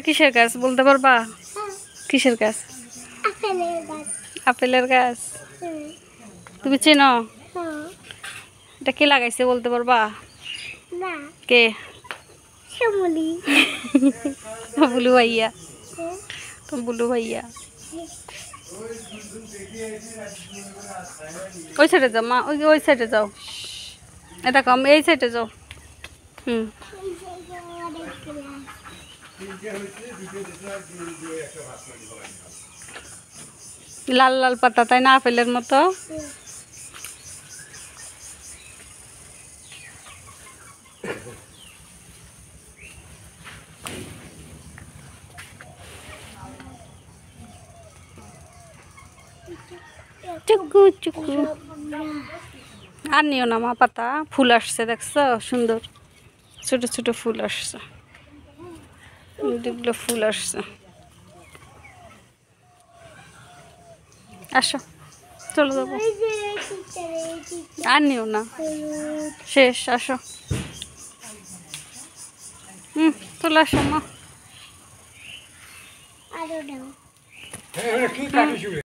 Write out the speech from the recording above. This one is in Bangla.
কিসের গাছ বলতে পারবা? কিসের গাছ? আপেলের গাছ। তুমি চেনো? এটা কে লাগাইছে বলতে পারবা? কে? বুলু ভাইয়া। তো বুলু ভাইয়া ওই সাইডে যাও মা, ওই সাইডে যাও। এটা কম, এই সাইডে যাও। হুম, লাল লাল পাতা, তাই না? আপেলের মতো। চুকু চুকু। আর নিও না মা পাতা, ফুল আসছে দেখছো সুন্দর, ছোট ছোট ফুল আসছে, অনেকগুলো ফুল আসছে। আসো চলো যাবো, আর নিও না, শেষ। আসো, চলে আসো মা।